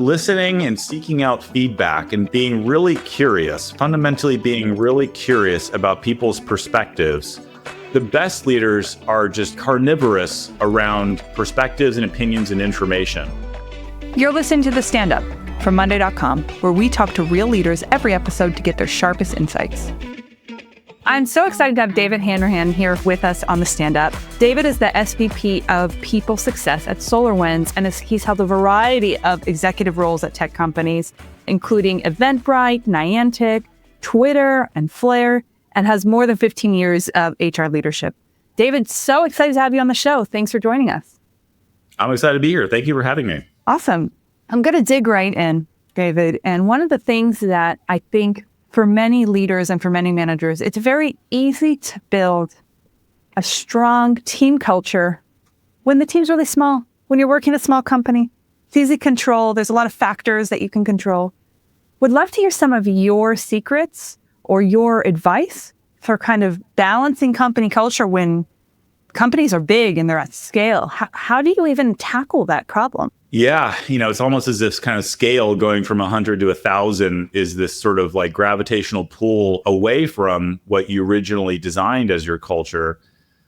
Listening and seeking out feedback and being really curious, fundamentally being really curious about people's perspectives. The best leaders are just carnivorous around perspectives and opinions and information. You're listening to The Stand Up from monday.com, where we talk to real leaders every episode to get their sharpest insights. I'm so excited to have David Hanrahan here with us on The Stand Up. David is the SVP of People Success at SolarWinds, and he's held a variety of executive roles at tech companies, including Eventbrite, Niantic, Twitter, and Flare, and has more than 15 years of HR leadership. David, so excited to have you on the show. Thanks for joining us. I'm excited to be here. Thank you for having me. Awesome. I'm going to dig right in, David. And one of the things that I think for many leaders and for many managers, it's very easy to build a strong team culture when the team's really small, when you're working at a small company. It's easy to control. There's a lot of factors that you can control. Would love to hear some of your secrets or your advice for kind of balancing company culture when companies are big and they're at scale. How do you even tackle that problem? Yeah, it's almost as if kind of scale going from 100 to 1,000 is this sort of like gravitational pull away from what you originally designed as your culture.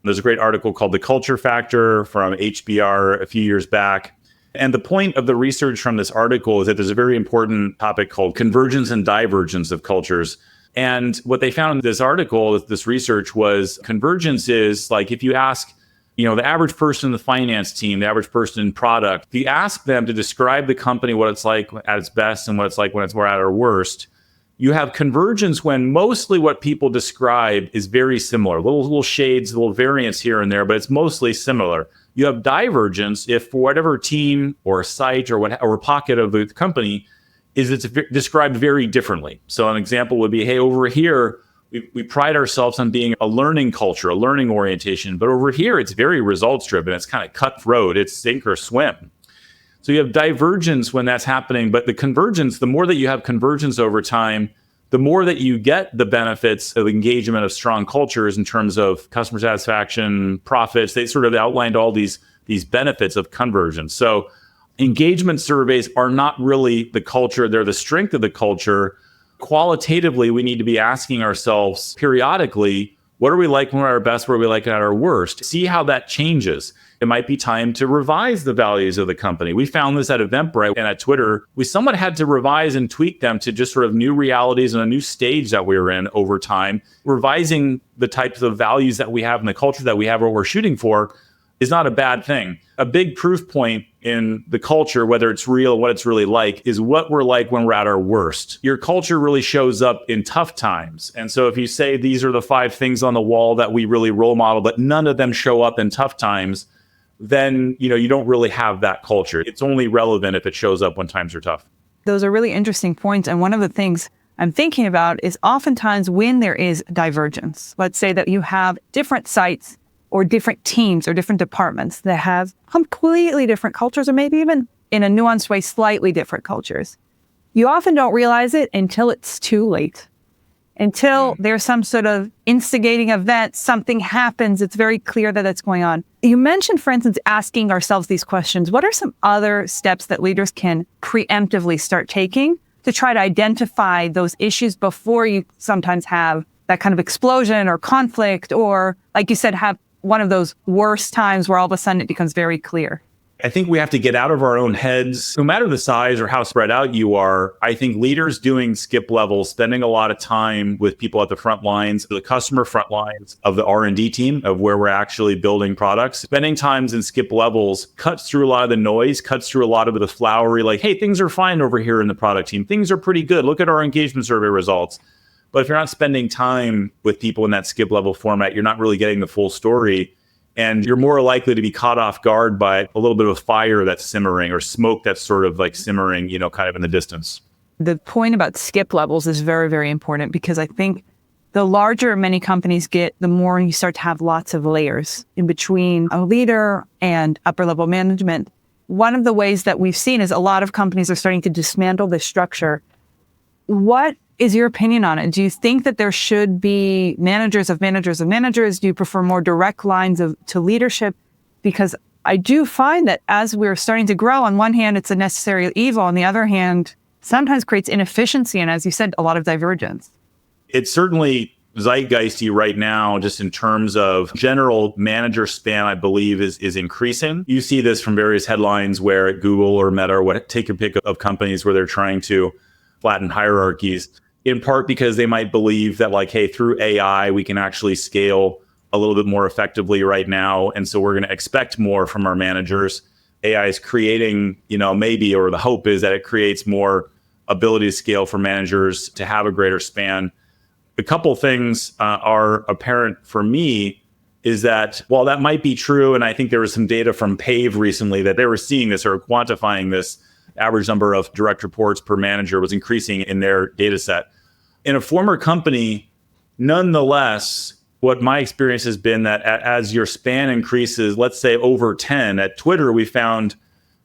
There's a great article called The Culture Factor from HBR a few years back. And the point of the research from this article is that there's a very important topic called convergence and divergence of cultures. And what they found in this article, this research, was convergence is like if you ask the average person in the finance team, the average person in product, if you ask them to describe the company, what it's like at its best and what it's like when we're at our worst, you have convergence when mostly what people describe is very similar. Little shades, little variance here and there, but it's mostly similar. You have divergence if for whatever team or site or pocket of the company it's described very differently. So an example would be, hey, over here, we pride ourselves on being a learning culture, a learning orientation. But over here, it's very results driven. It's kind of cutthroat. It's sink or swim. So you have divergence when that's happening. But the convergence, the more that you have convergence over time, the more that you get the benefits of engagement of strong cultures in terms of customer satisfaction, profits. They sort of outlined all these benefits of convergence. So engagement surveys are not really the culture. They're the strength of the culture. Qualitatively, we need to be asking ourselves periodically, what are we like when we're at our best? What are we like at our worst? See how that changes. It might be time to revise the values of the company. We found this at Eventbrite and at Twitter. We somewhat had to revise and tweak them to just sort of new realities and a new stage that we were in over time. Revising the types of values that we have and the culture that we have, what we're shooting for, is not a bad thing. A big proof point in the culture, whether it's real, what it's really like, is what we're like when we're at our worst. Your culture really shows up in tough times. And so if you say these are the 5 things on the wall that we really role model, but none of them show up in tough times, then you don't really have that culture. It's only relevant if it shows up when times are tough. Those are really interesting points. And one of the things I'm thinking about is oftentimes when there is divergence, let's say that you have different sites or different teams or different departments that have completely different cultures, or maybe even in a nuanced way, slightly different cultures. You often don't realize it until it's too late. Until there's some sort of instigating event, something happens, it's very clear that it's going on. You mentioned, for instance, asking ourselves these questions. What are some other steps that leaders can preemptively start taking to try to identify those issues before you sometimes have that kind of explosion or conflict, or, like you said, have one of those worst times where all of a sudden it becomes very clear? I think we have to get out of our own heads. No matter the size or how spread out you are, I think leaders doing skip levels, spending a lot of time with people at the front lines, the customer front lines of the R&D team of where we're actually building products, spending times in skip levels cuts through a lot of the noise, cuts through a lot of the flowery, like, hey, things are fine over here in the product team. Things are pretty good. Look at our engagement survey results. But if you're not spending time with people in that skip level format, you're not really getting the full story. And you're more likely to be caught off guard by a little bit of fire that's simmering or smoke that's sort of like simmering, kind of in the distance. The point about skip levels is very, very important, because I think the larger many companies get, the more you start to have lots of layers in between a leader and upper level management. One of the ways that we've seen is a lot of companies are starting to dismantle this structure. What is your opinion on it? Do you think that there should be managers of managers of managers? Do you prefer more direct lines to leadership? Because I do find that as we're starting to grow, on one hand, it's a necessary evil. On the other hand, sometimes creates inefficiency. And as you said, a lot of divergence. It's certainly zeitgeisty right now, just in terms of general manager span, I believe is increasing. You see this from various headlines where at Google or Meta or what, take your pick of companies where they're trying to flatten hierarchies, in part because they might believe that like, hey, through AI, we can actually scale a little bit more effectively right now. And so we're going to expect more from our managers. AI is creating, maybe, or the hope is that it creates more ability to scale for managers to have a greater span. A couple things are apparent for me is that while that might be true, and I think there was some data from PAVE recently that they were seeing this or quantifying this, average number of direct reports per manager was increasing in their data set. In a former company, nonetheless, what my experience has been that as your span increases, let's say over 10, at Twitter, we found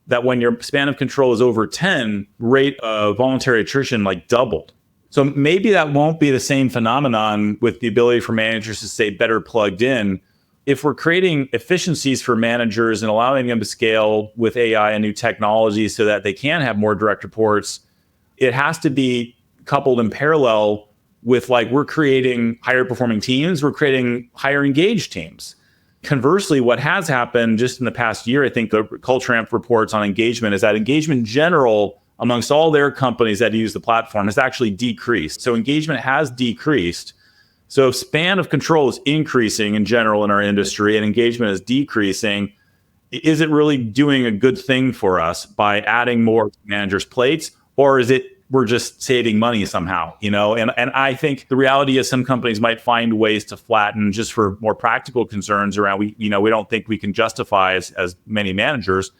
that when your span of control is over 10, rate of voluntary attrition like doubled. So maybe that won't be the same phenomenon with the ability for managers to stay better plugged in. If we're creating efficiencies for managers and allowing them to scale with AI and new technologies so that they can have more direct reports, it has to be coupled in parallel with like we're creating higher performing teams, we're creating higher engaged teams. Conversely, what has happened just in the past year, I think the Culture Amp reports on engagement is that engagement in general amongst all their companies that use the platform has actually decreased. So engagement has decreased. So if span of control is increasing in general in our industry and engagement is decreasing, is it really doing a good thing for us by adding more managers' plates? Or is it we're just saving money somehow, And I think the reality is some companies might find ways to flatten just for more practical concerns around we don't think we can justify as many managers.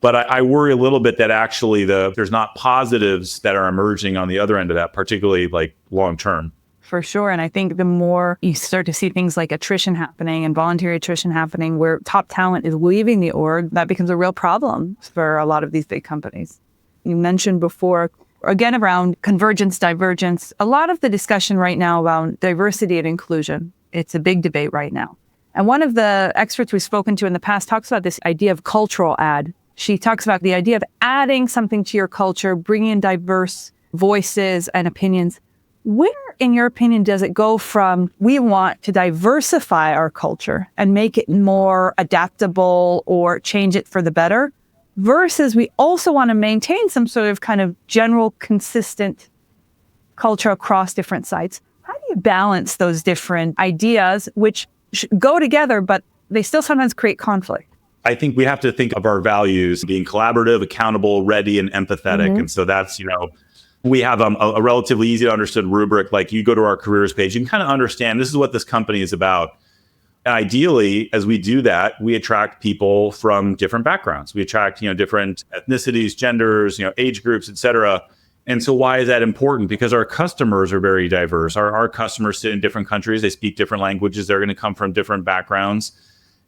But I worry a little bit that actually there's not positives that are emerging on the other end of that, particularly like long term. For sure. And I think the more you start to see things like attrition happening and voluntary attrition happening where top talent is leaving the org, that becomes a real problem for a lot of these big companies. You mentioned before, again, around convergence, divergence, a lot of the discussion right now about diversity and inclusion, it's a big debate right now. And one of the experts we've spoken to in the past talks about this idea of cultural add. She talks about the idea of adding something to your culture, bringing in diverse voices and opinions. Where, in your opinion, does it go from we want to diversify our culture and make it more adaptable or change it for the better versus we also want to maintain some sort of kind of general consistent culture across different sites? How do you balance those different ideas which go together, but they still sometimes create conflict? I think we have to think of our values being collaborative, accountable, ready, and empathetic. Mm-hmm. And so that's, we have a relatively easy to understand rubric. Like you go to our careers page, you can kind of understand this is what this company is about. And ideally, as we do that, we attract people from different backgrounds. We attract, different ethnicities, genders, age groups, et cetera. And so why is that important? Because our customers are very diverse. Our customers sit in different countries. They speak different languages. They're going to come from different backgrounds.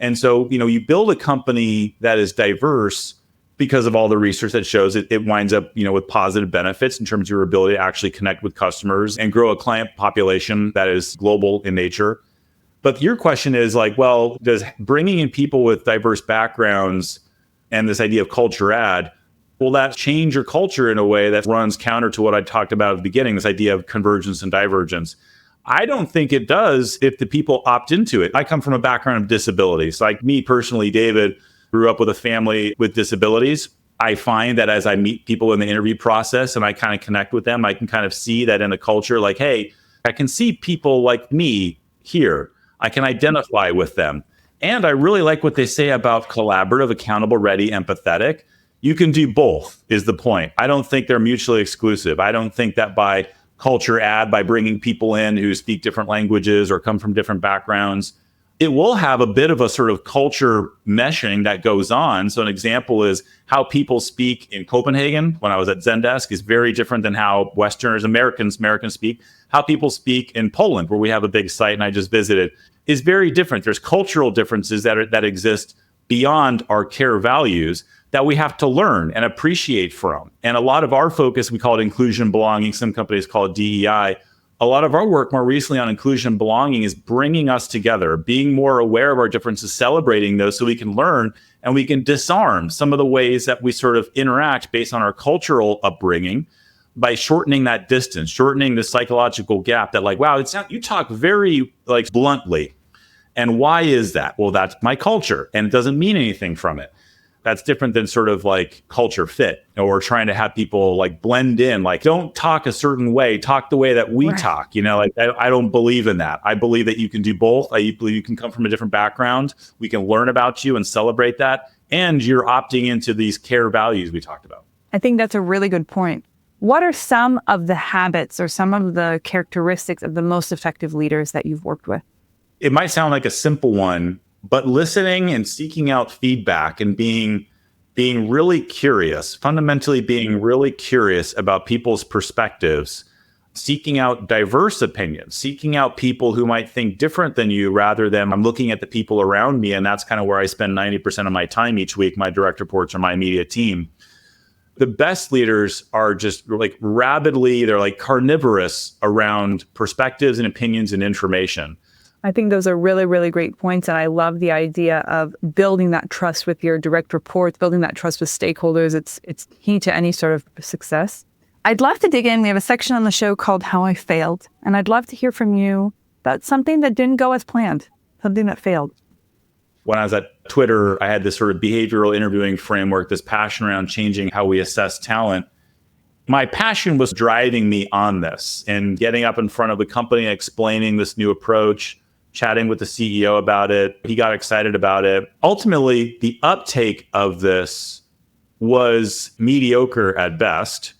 And so, you build a company that is diverse because of all the research that shows it winds up, with positive benefits in terms of your ability to actually connect with customers and grow a client population that is global in nature. But your question is like, well, does bringing in people with diverse backgrounds and this idea of culture add, will that change your culture in a way that runs counter to what I talked about at the beginning, this idea of convergence and divergence? I don't think it does if the people opt into it. I come from a background of disability. So like me personally, David, grew up with a family with disabilities. I find that as I meet people in the interview process and I kind of connect with them, I can kind of see that in the culture, like, hey, I can see people like me here. I can identify with them. And I really like what they say about collaborative, accountable, ready, empathetic. You can do both is the point. I don't think they're mutually exclusive. I don't think that by culture add, by bringing people in who speak different languages or come from different backgrounds, it will have a bit of a sort of culture meshing that goes on. So an example is how people speak in Copenhagen when I was at Zendesk is very different than how Westerners, Americans speak. How people speak in Poland, where we have a big site and I just visited, is very different. There's cultural differences that exist beyond our care values that we have to learn and appreciate from. And a lot of our focus, we call it inclusion belonging. Some companies call it DEI. A lot of our work more recently on inclusion belonging is bringing us together, being more aware of our differences, celebrating those so we can learn And we can disarm some of the ways that we sort of interact based on our cultural upbringing by shortening that distance, shortening the psychological gap that like, wow, it's not, you talk very like bluntly. And why is that? Well, that's my culture and it doesn't mean anything from it. That's different than sort of like culture fit or trying to have people like blend in, like don't talk a certain way, talk the way that we talk, like I don't believe in that. I believe that you can do both. I believe you can come from a different background. We can learn about you and celebrate that. And you're opting into these care values we talked about. I think that's a really good point. What are some of the habits or some of the characteristics of the most effective leaders that you've worked with? It might sound like a simple one, but listening and seeking out feedback and being really curious, fundamentally being really curious about people's perspectives, seeking out diverse opinions, seeking out people who might think different than you rather than I'm looking at the people around me. And that's kind of where I spend 90% of my time each week, my direct reports or my immediate team. The best leaders are just like rabidly, they're like carnivorous around perspectives and opinions and information. I think those are really, really great points. And I love the idea of building that trust with your direct reports, building that trust with stakeholders. It's key to any sort of success. I'd love to dig in. We have a section on the show called How I Failed. And I'd love to hear from you about something that didn't go as planned, something that failed. When I was at Twitter, I had this sort of behavioral interviewing framework, this passion around changing how we assess talent. My passion was driving me on this and getting up in front of the company, explaining this new approach, chatting with the CEO about it. He got excited about it. Ultimately, the uptake of this was mediocre at best.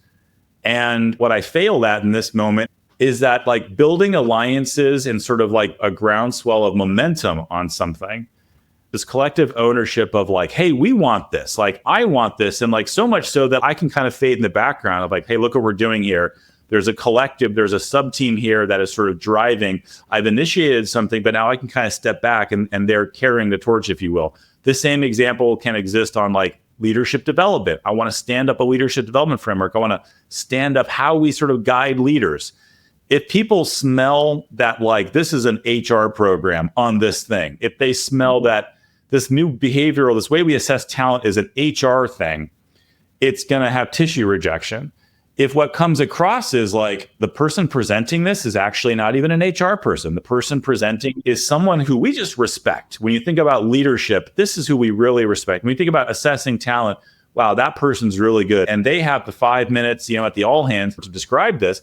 And what I failed at in this moment is that like building alliances and sort of like a groundswell of momentum on something, this collective ownership of like, hey, we want this, like I want this. And like so much so that I can kind of fade in the background of like, hey, look what we're doing here. There's a collective, there's a sub team here that is sort of driving. I've initiated something, but now I can kind of step back and they're carrying the torch, if you will. The same example can exist on like leadership development. I want to stand up a leadership development framework. I want to stand up how we sort of guide leaders. If people smell that like this is an HR program on this thing, if they smell that this new behavioral, this way we assess talent is an HR thing, it's going to have tissue rejection. If what comes across is like the person presenting this is actually not even an HR person, the person presenting is someone who we just respect. When you think about leadership, this is who we really respect. When you think about assessing talent, wow, that person's really good. And they have the 5 minutes, at the all hands to describe this.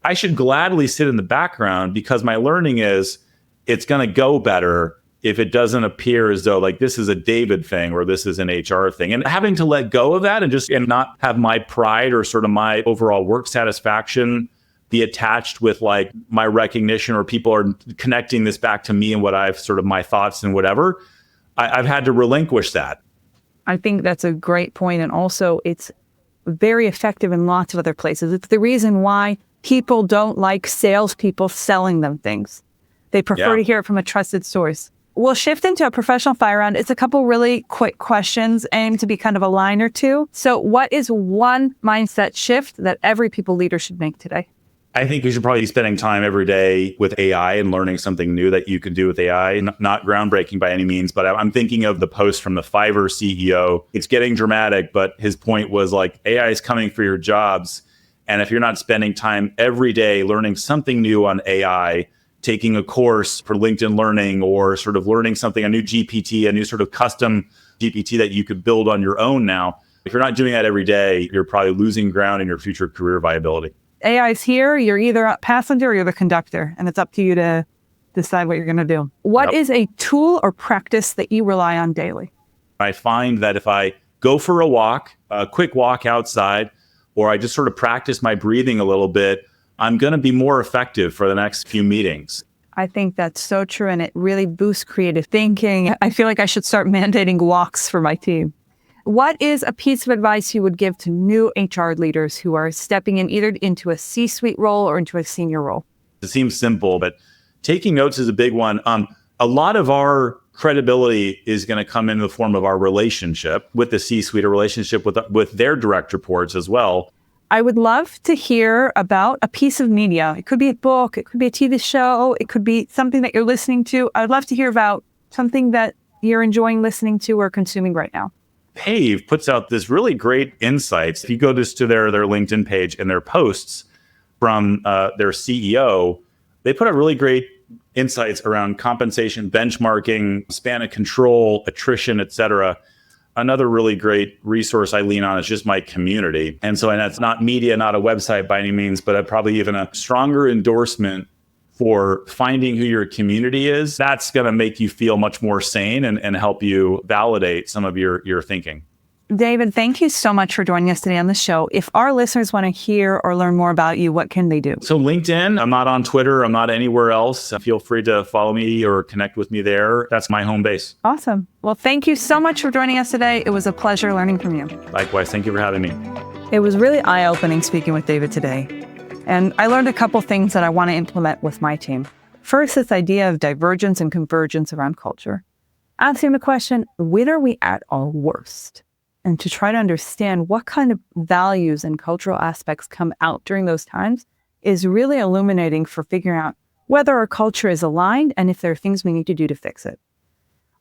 I should gladly sit in the background because my learning is it's going to go better if it doesn't appear as though like this is a David thing or this is an HR thing. And having to let go of that and not have my pride or sort of my overall work satisfaction be attached with like my recognition or people are connecting this back to me and what I've sort of my thoughts and whatever, I've had to relinquish that. I think that's a great point. And also it's very effective in lots of other places. It's the reason why people don't like salespeople selling them things. They prefer to hear it from a trusted source. We'll shift into a professional fire round. It's a couple really quick questions aimed to be kind of a line or two. So what is one mindset shift that every people leader should make today? I think you should probably be spending time every day with AI and learning something new that you can do with AI. Not groundbreaking by any means, but I'm thinking of the post from the Fiverr CEO. It's getting dramatic, but his point was like AI is coming for your jobs. And if you're not spending time every day learning something new on AI, taking a course for LinkedIn Learning or sort of learning something, a new GPT, a new sort of custom GPT that you could build on your own now. If you're not doing that every day, you're probably losing ground in your future career viability. AI is here. You're either a passenger or you're the conductor, and it's up to you to decide what you're going to do. What is a tool or practice that you rely on daily? I find that if I go for a walk, a quick walk outside, or I just sort of practice my breathing a little bit, I'm going to be more effective for the next few meetings. I think that's so true, and it really boosts creative thinking. I feel like I should start mandating walks for my team. What is a piece of advice you would give to new HR leaders who are stepping in either into a C-suite role or into a senior role? It seems simple, but taking notes is a big one. A lot of our credibility is going to come in the form of our relationship with the C-suite, a relationship with their direct reports as well. I would love to hear about a piece of media. It could be a book, it could be a TV show, it could be something that you're listening to. I would love to hear about something that you're enjoying listening to or consuming right now. Pave puts out this really great insights. If you go just to their LinkedIn page and their posts from their CEO, they put out really great insights around compensation, benchmarking, span of control, attrition, et cetera. Another really great resource I lean on is just my community. And that's not media, not a website by any means, but probably even a stronger endorsement for finding who your community is. That's going to make you feel much more sane and help you validate some of your thinking. David, thank you so much for joining us today on the show. If our listeners want to hear or learn more about you, what can they do? So LinkedIn, I'm not on Twitter. I'm not anywhere else. Feel free to follow me or connect with me there. That's my home base. Awesome. Well, thank you so much for joining us today. It was a pleasure learning from you. Likewise. Thank you for having me. It was really eye-opening speaking with David today. And I learned a couple things that I want to implement with my team. First, this idea of divergence and convergence around culture. Asking the question, when are we at our worst? And to try to understand what kind of values and cultural aspects come out during those times is really illuminating for figuring out whether our culture is aligned and if there are things we need to do to fix it.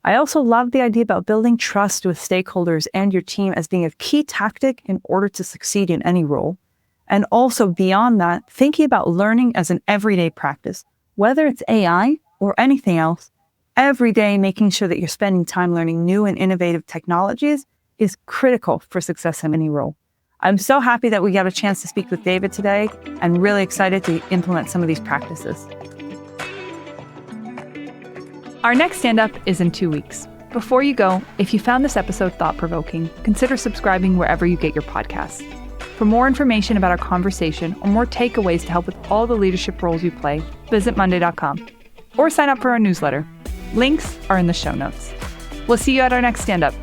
I also love the idea about building trust with stakeholders and your team as being a key tactic in order to succeed in any role. And also beyond that, thinking about learning as an everyday practice, whether it's AI or anything else, every day making sure that you're spending time learning new and innovative technologies is critical for success in any role. I'm so happy that we got a chance to speak with David today and really excited to implement some of these practices. Our next stand-up is in 2 weeks. Before you go, if you found this episode thought-provoking, consider subscribing wherever you get your podcasts. For more information about our conversation or more takeaways to help with all the leadership roles you play, visit monday.com or sign up for our newsletter. Links are in the show notes. We'll see you at our next stand-up.